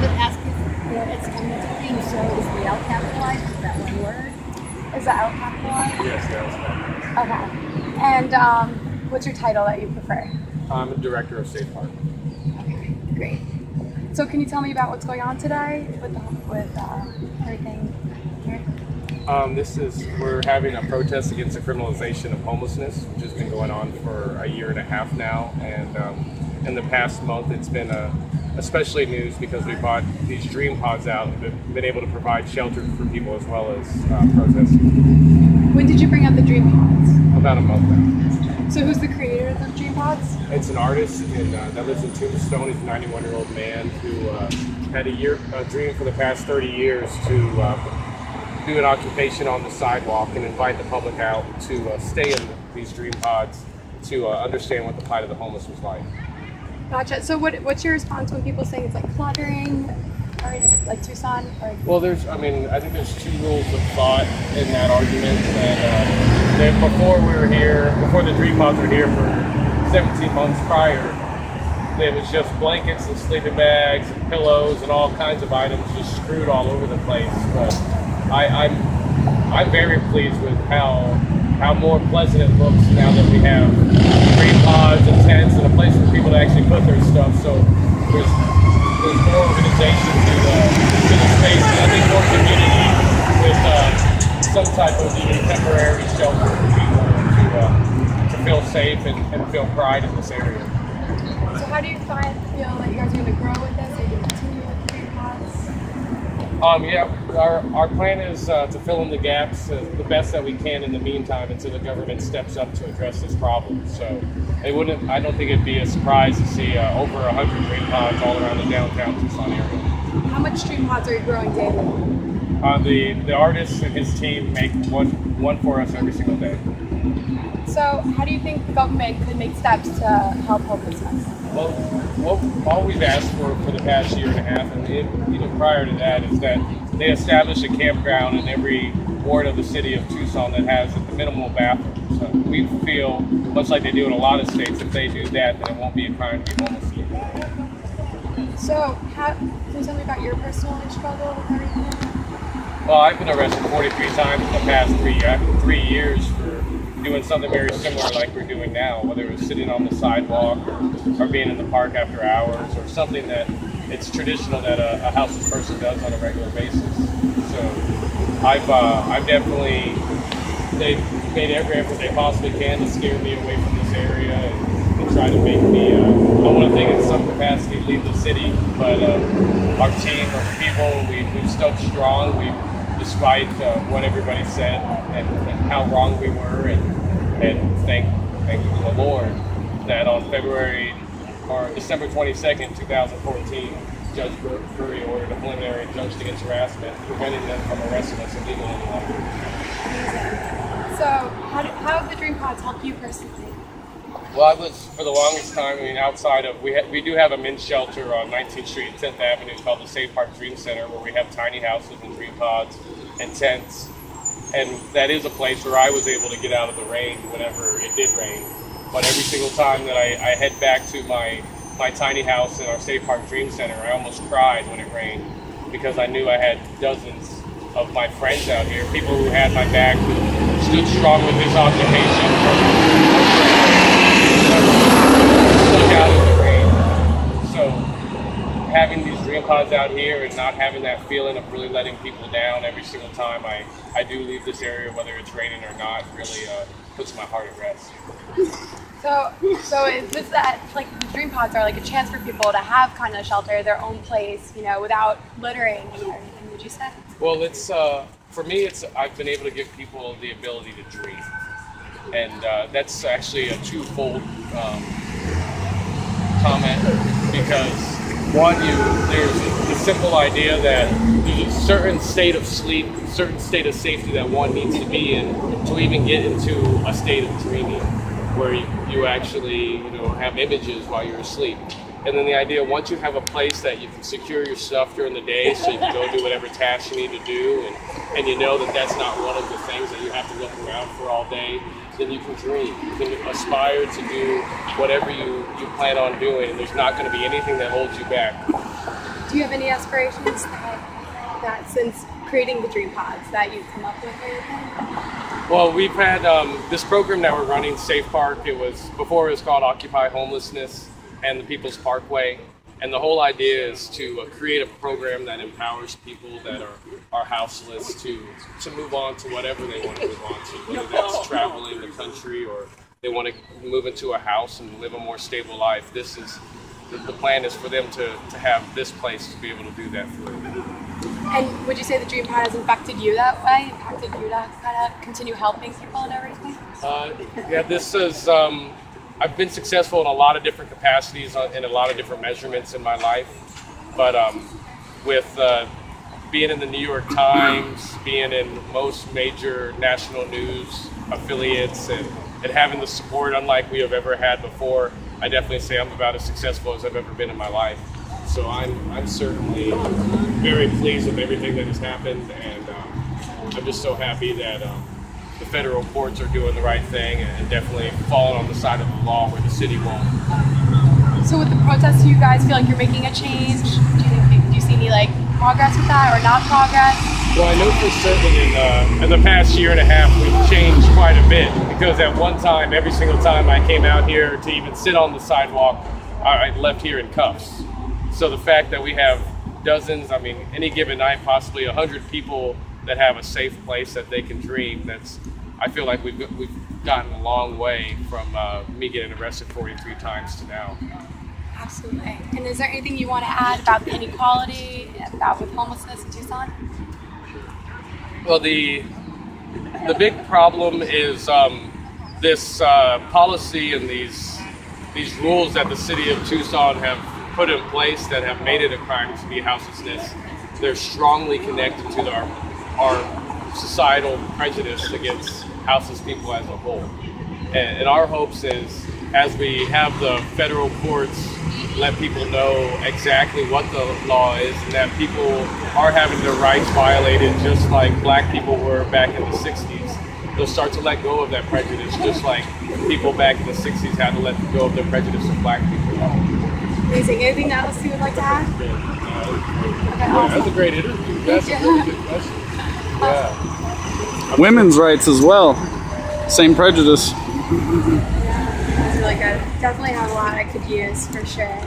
would ask if it's coming to being, so is the L capitalized? Is that one word? Is the L capitalized? Yes, that's capitalized. Okay. And what's your title that you prefer? I'm a director of SafePark. Okay, great. So can you tell me about what's going on today with everything here? We're having a protest against the criminalization of homelessness, which has been going on for a year and a half now. And in the past month, it's been especially news because we bought these dream pods out and been able to provide shelter for people as well as protesters. When did you bring out the dream pods? About a month now. So who's the creator of the dream pods? It's an artist that lives in Tombstone. He's a 91-year-old man who had a dream for the past 30 years to do an occupation on the sidewalk and invite the public out to stay in these dream pods to understand what the plight of the homeless was like. Gotcha. So what's your response when people say it's like cluttering, or like Tucson? Or... Well, I think there's two rules of thought in that argument. That before the dream pods were here for 17 months prior, it was just blankets and sleeping bags and pillows and all kinds of items just screwed all over the place. But I'm very pleased with how more pleasant it looks now that we have dream pods and tents and a place for people to actually put their stuff. So there's more organization to the space, and I think more community with some type of even temporary shelter for people to feel safe and feel pride in this area. So how do you feel like you guys are going to grow with this? Are you going to continue with the dream pods? Our plan is to fill in the gaps the best that we can in the meantime until the government steps up to address this problem. So I don't think it'd be a surprise to see over 100 dream pods all around the downtown Tucson area. How much dream pods are you growing daily? The artist and his team make one for us every single day. So how do you think the government could make steps to help homelessness? Well, all we've asked for the past year and a half, and even prior to that, is that they establish a campground in every ward of the city of Tucson that has at the minimal bathroom. So we feel, much like they do in a lot of states, if they do that, then it won't be a crime to be homeless. So can you tell me about your personal struggle with everything? Well, I've been arrested 43 times in the past 3 years for doing something very similar like we're doing now, whether it was sitting on the sidewalk or being in the park after hours or something that it's traditional that a houseless person does on a regular basis. So I've definitely, they've made every effort they possibly can to scare me away from this area and try to make me, I want to think in some capacity leave the city, but our team of people, we've stood strong. Despite what everybody said and how wrong we were, and thank the Lord that on December 22nd, 2014, Judge Curry ordered a preliminary injunction against harassment, preventing them from arresting us illegally any longer. So how have the dream pods helped you personally? Well, I was, for the longest time, outside of, we do have a men's shelter on 19th Street and 10th Avenue called the SafePark Dream Center, where we have tiny houses and dream pods and tents. And that is a place where I was able to get out of the rain whenever it did rain. But every single time that I head back to my tiny house in our SafePark Dream Center, I almost cried when it rained because I knew I had dozens of my friends out here, people who had my back, who stood strong with this occupation. Stuck out in the rain. So having these dream pods out here and not having that feeling of really letting people down every single time I do leave this area, whether it's raining or not, really puts my heart at rest. So is this that, like, the dream pods are like a chance for people to have kind of shelter, their own place, without littering and everything, would you say? Well, it's for me, I've been able to give people the ability to dream. And that's actually a twofold comment, because one, there's the simple idea that there's a certain state of sleep, a certain state of safety that one needs to be in to even get into a state of dreaming, where you actually have images while you're asleep. And then the idea, once you have a place that you can secure your stuff during the day so you can go do whatever tasks you need to do, and you know that that's not one of the things that you have to look around for all day, then you can dream. You can aspire to do whatever you plan on doing, and there's not going to be anything that holds you back. Do you have any aspirations that since creating the dream pods that you've come up with or anything? Well, we've had this program that we're running, SafePark. Before it was called Occupy Homelessness and the People's Parkway. And the whole idea is to create a program that empowers people that are houseless to move on to whatever they want to move on to, whether that's traveling the country or they want to move into a house and live a more stable life. The plan is for them to have this place to be able to do that for them. And would you say the Dream Pod has impacted you that way? Impacted you to kind of continue helping people and everything? Yeah, this is. I've been successful in a lot of different capacities in a lot of different measurements in my life, but with being in the New York Times, being in most major national news affiliates, and having the support unlike we have ever had before, I definitely say I'm about as successful as I've ever been in my life. So I'm certainly very pleased with everything that has happened, and I'm just so happy that the federal courts are doing the right thing and definitely falling on the side of the law where the city won't. So with the protests, do you guys feel like you're making a change? Do you see any like progress with that or not progress? Well, I know for certain in the past year and a half we've changed quite a bit, because at one time, every single time I came out here to even sit on the sidewalk, I left here in cuffs. So the fact that we have dozens, I mean, any given night, possibly 100 people that have a safe place that they can dream, I feel like we've gotten a long way from me getting arrested 43 times to now. Absolutely. And is there anything you want to add about the inequality, about with homelessness in Tucson? Well, the big problem is this policy and these rules that the city of Tucson have put in place that have made it a crime to be houselessness. They're strongly connected to our societal prejudice against houseless people as a whole. And our hopes is, as we have the federal courts let people know exactly what the law is, and that people are having their rights violated just like black people were back in the 60s, they'll start to let go of that prejudice, just like people back in the 60s had to let go of their prejudice of black people. Amazing. Anything else you would like to add? Okay, awesome. That's a great interview. That's a really good question. Yeah. Women's rights as well. Same prejudice. Yeah, that's really good. Definitely have a lot I could use for sure.